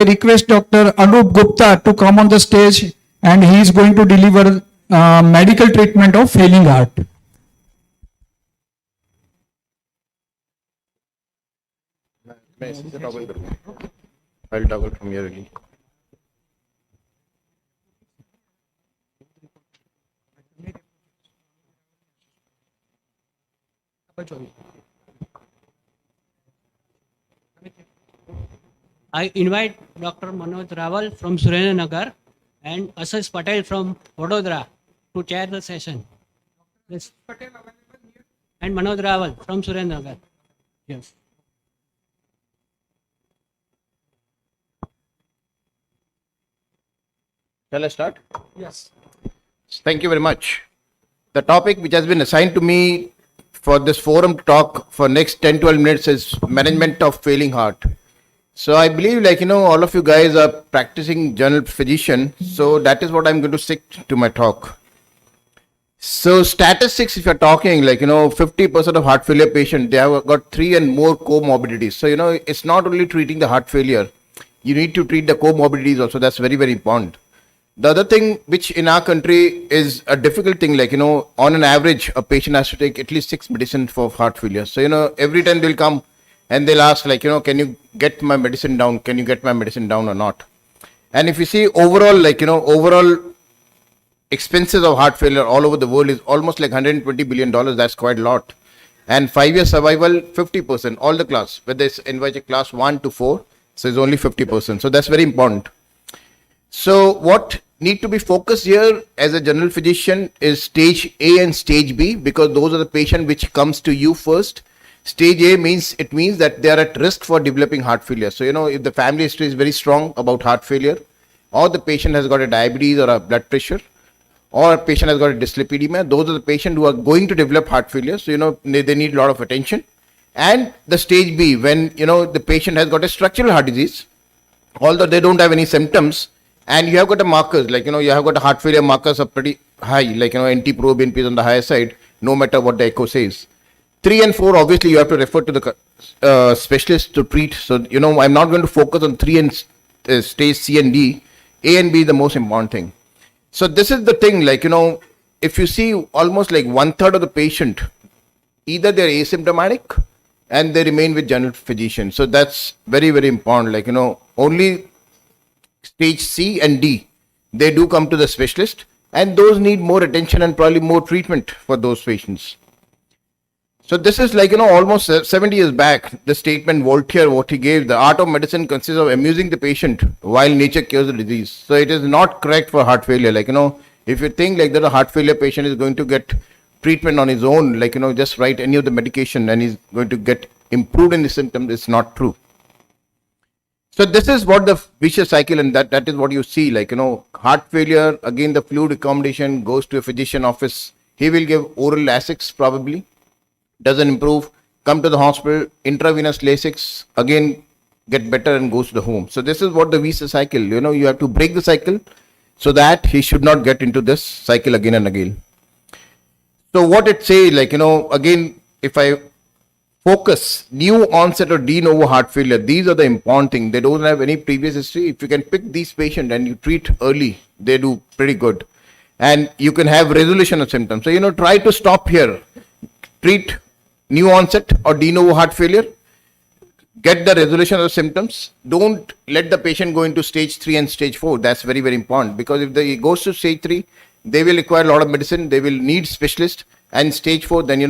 request Dr. Anoop Gupta to come on the stage, and he is going to deliver medical treatment of failing heart. I'll toggle from here again. I invite Dr. Manoj Rawal from Surendranagar and Ashish Patel from Vadodara to chair the session. Yes. And Manoj Rawal from Surendranagar. Yes. Shall I start? Yes. Thank you very much. The topic which has been assigned to me for this forum to talk for next 10-12 minutes is management of failing heart. So I believe, all of you guys are practicing general physician. So that is what I'm going to stick to my talk. So statistics, if you're talking 50% of heart failure patients, they have got 3 and more comorbidities. So, it's not only treating the heart failure, you need to treat the comorbidities also. That's very, very important. The other thing which in our country is a difficult thing, on an average, a patient has to take at least 6 medicines for heart failure. So, every time they'll come and they'll ask can you get my medicine down? Can you get my medicine down or not? And if you see overall, overall expenses of heart failure all over the world is almost $120 billion. That's quite a lot. And 5-year survival, 50%, all the class, whether it's NYJ class 1 to 4, so it's only 50%. So that's very important. So what need to be focused here as a general physician is stage A and stage B, because those are the patient which comes to you first. Stage A means that they are at risk for developing heart failure. So, if the family history is very strong about heart failure, or the patient has got a diabetes or a blood pressure, or a patient has got a dyslipidemia, those are the patients who are going to develop heart failure. So, they need a lot of attention. And the stage B, when, the patient has got a structural heart disease, although they don't have any symptoms, and you have got the markers, you have got the heart failure markers are pretty high, NT-proBNP is on the higher side, no matter what the echo says. 3 and 4, obviously, you have to refer to the specialist to treat. So, I'm not going to focus on 3 and stage C and D. A and B is the most important thing. So, this is the thing, if you see almost 1/3 of the patient, either they're asymptomatic and they remain with general physician. So, that's very, very important. Only stage C and D, they do come to the specialist, and those need more attention and probably more treatment for those patients. So this is almost 70 years back, the statement Voltaire, what he gave, the art of medicine consists of amusing the patient while nature cures the disease. So it is not correct for heart failure. If you think that a heart failure patient is going to get treatment on his own, just write any of the medication and he's going to get improved in the symptoms, it's not true. So this is what the vicious cycle, and that is what you see, heart failure, again the fluid accommodation, goes to a physician office, he will give oral Lasix probably, doesn't improve, come to the hospital, intravenous Lasix, again get better and goes to the home. So this is what the vicious cycle, you have to break the cycle so that he should not get into this cycle again and again. So what it says, again, if I focus, new onset or de novo heart failure, these are the important things. They don't have any previous history. If you can pick these patients and you treat early, they do pretty good. And you can have resolution of symptoms. So, try to stop here. Treat new onset or de novo heart failure. Get the resolution of symptoms. Don't let the patient go into stage 3 and stage 4. That's very, very important, because if it goes to stage 3, they will require a lot of medicine. They will need specialist. And stage 4, then,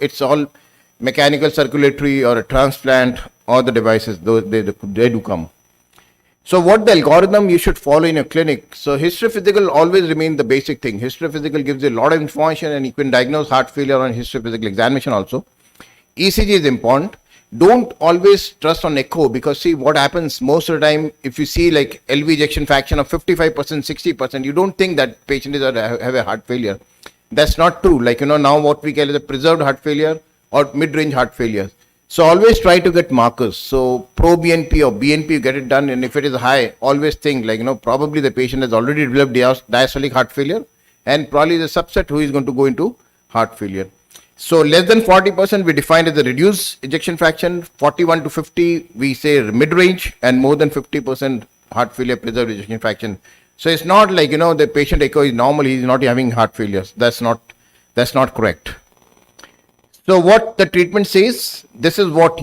it's all mechanical circulatory or a transplant or the devices, those they do come. So what the algorithm you should follow in your clinic? So histophysical always remain the basic thing. Histophysical gives you a lot of information, and you can diagnose heart failure on histophysical examination also. ECG is important. Don't always trust on echo, because see what happens most of the time, if you see LV ejection fraction of 55%, 60%, you don't think that patient have a heart failure. That's not true. Now what we call is a preserved heart failure or mid-range heart failure. So always try to get markers. So pro-BNP or BNP, you get it done, and if it is high, always think probably the patient has already developed diastolic heart failure, and probably the subset who is going to go into heart failure. So less than 40% we define as a reduced ejection fraction, 41 to 50 we say mid-range, and more than 50% heart failure, preserved ejection fraction. So it's not like, the patient echo is normal, he's not having heart failures. That's not correct. So what the treatment says, this is what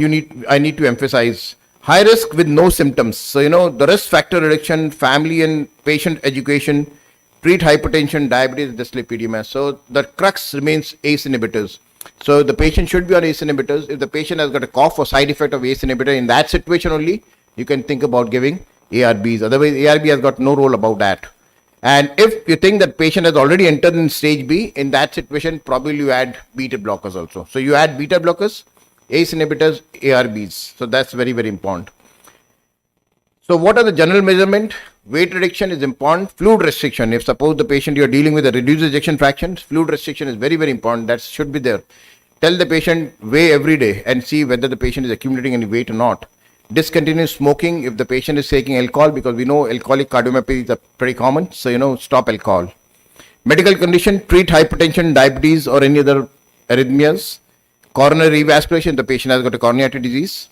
I need to emphasize. High risk with no symptoms. So, the risk factor reduction, family and patient education, treat hypertension, diabetes, dyslipidemia. So the crux remains ACE inhibitors. So the patient should be on ACE inhibitors. If the patient has got a cough or side effect of ACE inhibitor, in that situation only, you can think about giving ARBs. Otherwise, ARB has got no role about that. And if you think that patient has already entered in stage B, in that situation, probably you add beta blockers also. So you add beta blockers, ACE inhibitors, ARBs. So that's very, very important. So what are the general measurement? Weight reduction is important. Fluid restriction. If suppose the patient you are dealing with a reduced ejection fraction, fluid restriction is very, very important. That should be there. Tell the patient weigh every day and see whether the patient is accumulating any weight or not. Discontinue smoking if the patient is taking alcohol, because we know alcoholic cardiomyopathy is pretty common. So, stop alcohol. Medical condition, treat hypertension, diabetes or any other arrhythmias. Coronary revascularization, the patient has got a coronary artery disease.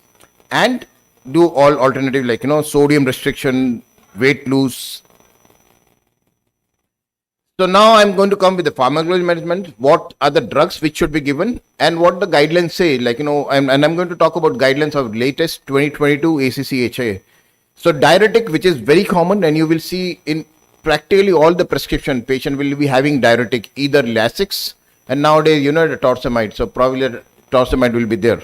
And do all alternative like, sodium restriction, weight loss. So now I'm going to come with the pharmacology management. What are the drugs which should be given and what the guidelines say, like, I'm going to talk about guidelines of latest 2022 ACCHA. So diuretic, which is very common, and you will see in practically all the prescription, patient will be having diuretic, either Lasix and nowadays, the torsemide. So probably the torsemide will be there.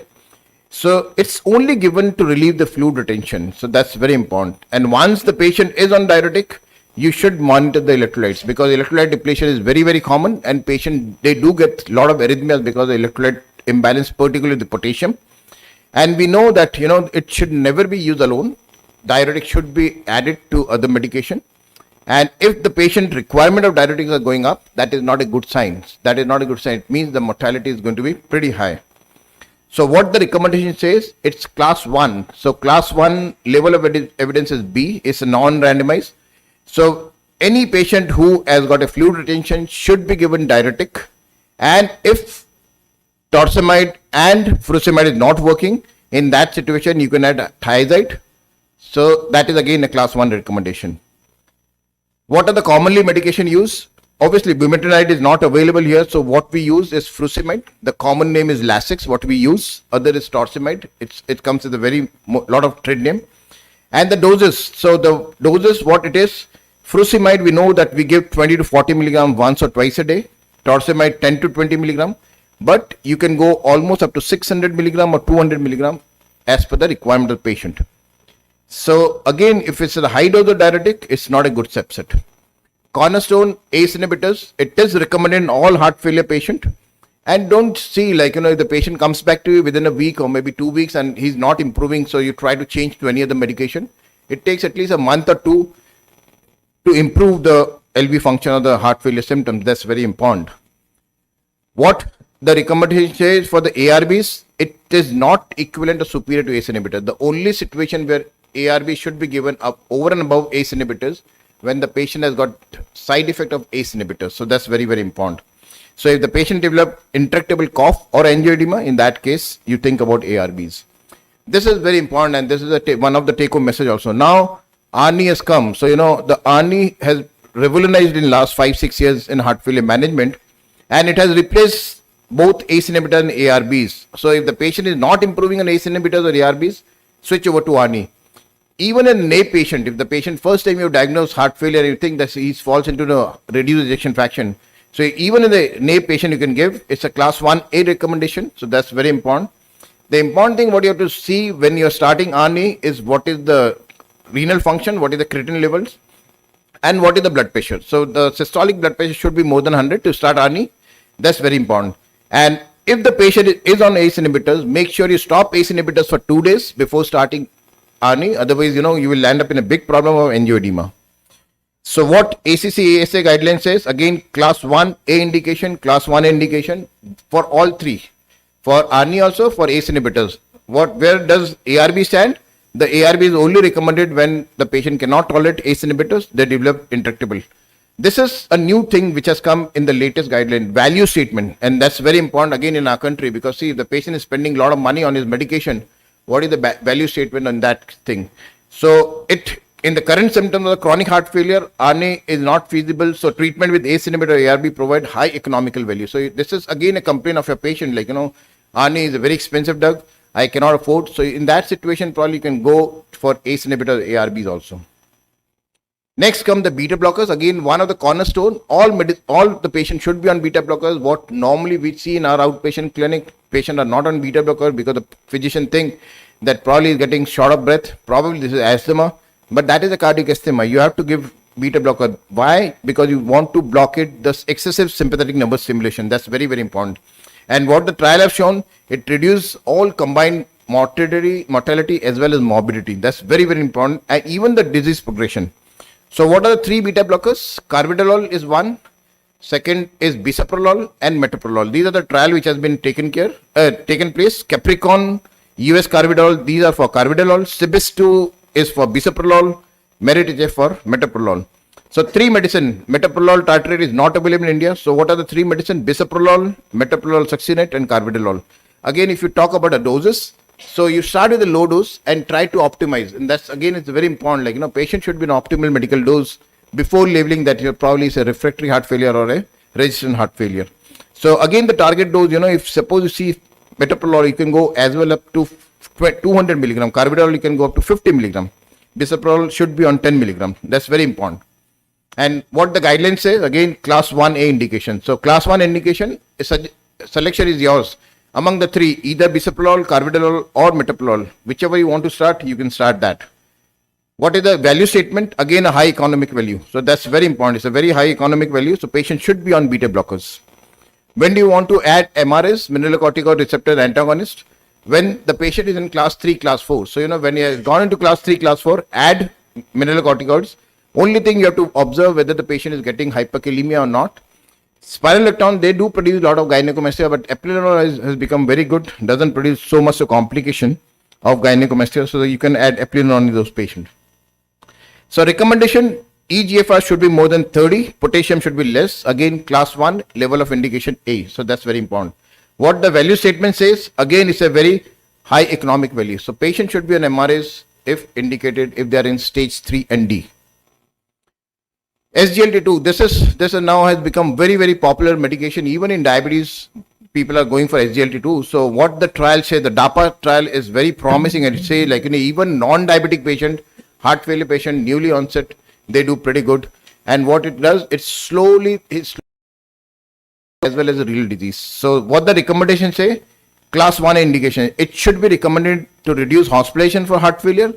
So it's only given to relieve the fluid retention. So that's very important. And once the patient is on diuretic, you should monitor the electrolytes, because electrolyte depletion is very, very common, and patient, they do get a lot of arrhythmias because of electrolyte imbalance, particularly the potassium. And we know that, it should never be used alone. Diuretic should be added to other medication. And if the patient requirement of diuretics are going up, that is not a good sign. That is not a good sign. It means the mortality is going to be pretty high. So what the recommendation says, it's class 1. So class 1 level of evidence is B, it's a non-randomized. So any patient who has got a fluid retention should be given diuretic. And if torsemide and furosemide is not working, in that situation you can add thiazide. So that is again a class 1 recommendation. What are the commonly medication used? Obviously bumetanide is not available here, so what we use is furosemide. The common name is Lasix, what we use. Other is torsemide. It comes with a very lot of trade name. And the doses, so the doses, what it is, furosemide, we know that we give 20 to 40 milligram once or twice a day. Torsemide 10 to 20 milligram, but you can go almost up to 600 milligram or 200 milligram as per the requirement of the patient. So again, if it's a high dose of diuretic, it's not a good subset. Cornerstone ACE inhibitors, it is recommended in all heart failure patient. And don't see like, if the patient comes back to you within a week or maybe 2 weeks and he's not improving, so you try to change to any other medication. It takes at least a month or two to improve the LV function of the heart failure symptoms. That's very important. What the recommendation says for the ARBs, it is not equivalent or superior to ACE inhibitor. The only situation where ARB should be given up over and above ACE inhibitors when the patient has got side effect of ACE inhibitors. So that's very, very important. So if the patient develops intractable cough or angioedema, in that case, you think about ARBs. This is very important, and this is one of the take-home message also. Now, ARNI has come. So, the ARNI has revolutionized in last 5-6 years in heart failure management, and it has replaced both ACE inhibitors and ARBs. So if the patient is not improving on ACE inhibitors or ARBs, switch over to ARNI. Even in a patient, if the patient first time you diagnose heart failure, you think that he falls into the reduced ejection fraction. So even in the NA patient you can give, it's a class 1A recommendation. So that's very important. The important thing what you have to see when you're starting ARNI is what is the renal function, what is the creatinine levels, and what is the blood pressure. So the systolic blood pressure should be more than 100 to start ARNI. That's very important. And if the patient is on ACE inhibitors, make sure you stop ACE inhibitors for 2 days before starting ARNI. Otherwise, you will land up in a big problem of angioedema. So what ACC-ASA guideline says, again, class 1A indication, class 1A indication for all three. For ARNI also, for ACE inhibitors. Where does ARB stand? The ARB is only recommended when the patient cannot tolerate ACE inhibitors, they develop intractable. This is a new thing which has come in the latest guideline, value statement. And that's very important again in our country, because see, if the patient is spending a lot of money on his medication, what is the value statement on that thing? So it in the current symptoms of the chronic heart failure, ARNI is not feasible. So treatment with ACE inhibitor ARB provide high economical value. So this is again a complaint of your patient, like, ARNI is a very expensive drug. I cannot afford. So in that situation, probably you can go for ACE inhibitor ARBs also. Next come the beta blockers. Again, one of the cornerstone. All the patients should be on beta blockers. What normally we see in our outpatient clinic, patients are not on beta blocker because the physician think that probably is getting short of breath. Probably this is asthma, but that is a cardiac asthma. You have to give beta blocker. Why? Because you want to block it, the excessive sympathetic nervous stimulation. That's very, very important. And what the trial have shown, it reduces all combined mortality as well as morbidity. That's very, very important. And even the disease progression. So what are the three beta blockers? Carvedilol is one. Second is bisoprolol and metoprolol. These are the trial which has been taken place. Capricorn, US Carvedilol, these are for Carvedilol. Cibis2 is for bisoprolol. Merit is for metoprolol. So three medicine, metoprolol tartrate is not available in India. So what are the three medicine? Bisoprolol, metoprolol succinate and carvedilol. Again, if you talk about the doses, so you start with a low dose and try to optimize. And that's again, it's very important. Like, patient should be an optimal medical dose before labeling that you're probably is a refractory heart failure or a resistant heart failure. So again, the target dose, if suppose you see metoprolol, you can go as well up to 200 milligram. Carvedilol, you can go up to 50 milligram. Bisoprolol should be on 10 milligram. That's very important. And what the guidelines says, again, class 1A indication. So class 1 indication, selection is yours. Among the three, either bisoprolol, carvedilol or metoprolol, whichever you want to start, you can start that. What is the value statement? Again, a high economic value. So that's very important. It's a very high economic value. So patient should be on beta blockers. When do you want to add MRS, mineralocorticoid receptor antagonist? When the patient is in class 3, class 4. So, when he has gone into class 3, class 4, add mineralocorticoids. Only thing you have to observe whether the patient is getting hyperkalemia or not. Spironolactone, they do produce a lot of gynecomastia, but eplerenone has become very good. Doesn't produce so much of complication of gynecomastia, so you can add eplerenone in those patients. So recommendation, eGFR should be more than 30, potassium should be less. Again, class 1, level of indication A. So that's very important. What the value statement says, again, it's a very high economic value. So patient should be on MRAs if indicated, if they are in stage 3 and D. SGLT2, this is now has become very, very popular medication. Even in diabetes, people are going for SGLT2. So what the trial says, the DAPA trial is very promising, and it say like, even non-diabetic patient, heart failure patient, newly onset, they do pretty good. And what it does, it's slowly as well as a real disease. So what the recommendation say, class 1 indication, it should be recommended to reduce hospitalization for heart failure,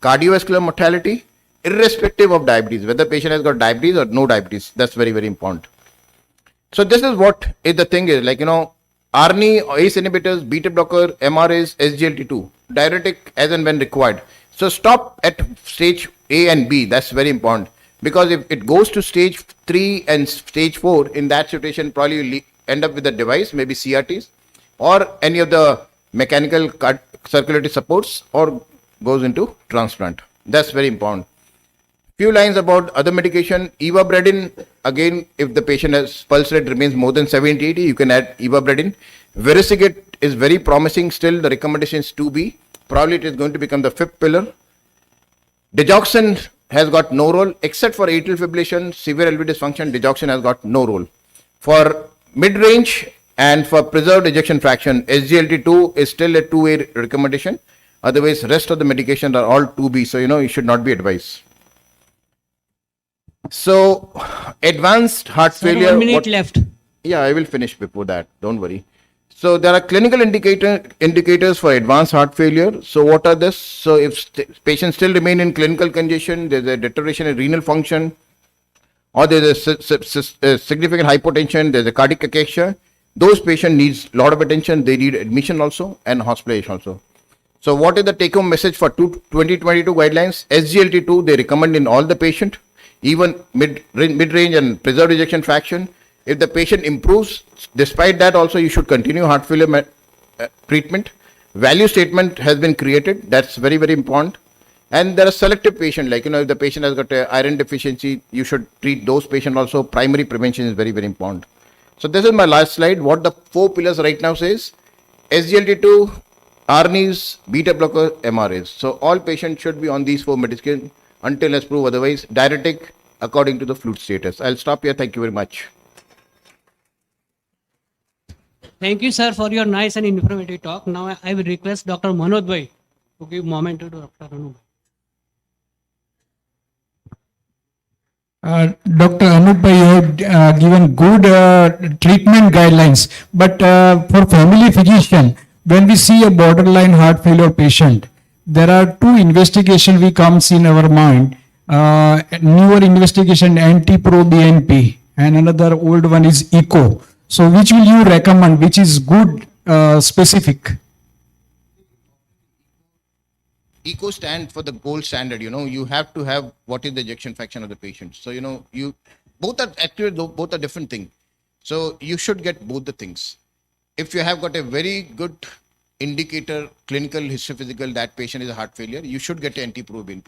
cardiovascular mortality, irrespective of diabetes, whether patient has got diabetes or no diabetes. That's very, very important. So this is what is the thing is, like, ARNI, ACE inhibitors, beta blocker, MRAs, SGLT2, diuretic as and when required. So stop at stage A and B. That's very important, because if it goes to stage 3 and stage 4, in that situation, probably you end up with a device, maybe CRTs or any of the mechanical circulatory supports, or goes into transplant. That's very important. Few lines about other medication. Ivabradine, again, if the patient has pulse rate remains more than 70-80, you can add ivabradine. Vericiguat is very promising. Still, the recommendation is 2B. Probably it is going to become the 5th pillar. Digoxin has got no role, except for atrial fibrillation, severe LV dysfunction. Digoxin has got no role. For mid-range and for preserved ejection fraction, SGLT2 is still a 2A recommendation. Otherwise, rest of the medications are all 2B. So, you should not be advised. So, advanced heart failure. 1 minute left. Yeah, I will finish before that. Don't worry. So, there are clinical indicators for advanced heart failure. So, what are this? So, if patients still remain in clinical congestion, there's a deterioration in renal function, or there's a significant hypotension, there's a cardiac acacia, those patients needs a lot of attention. They need admission also and hospitalization also. So, what is the take-home message for 2022 guidelines? SGLT2, they recommend in all the patient, even mid-range and preserved ejection fraction. If the patient improves, despite that also, you should continue heart failure treatment. Value statement has been created. That's very, very important. And there are selective patients, like, if the patient has got a iron deficiency, you should treat those patients also. Primary prevention is very, very important. So this is my last slide. What the 4 pillars right now says: SGLT2, ARNIs, beta blocker, MRAs. So all patients should be on these 4 medications until as proved otherwise, diuretic according to the fluid status. I'll stop here. Thank you very much. Thank you, sir, for your nice and informative talk. Now I will request Dr. Manoj Bhai to give moment to Dr. Anoop. Dr. Anoop, you have given good treatment guidelines, but for family physician, when we see a borderline heart failure patient, there are two investigations we comes in our mind. Newer investigation, anti-pro-BNP, and another old one is echo. So which will you recommend, which is good, specific? Eco stand for the gold standard. You have to have what is the ejection fraction of the patient. So, you both are actually both are different things. So you should get both the things. If you have got a very good indicator, clinical, histophysical, that patient is a heart failure, you should get anti-pro-BNP.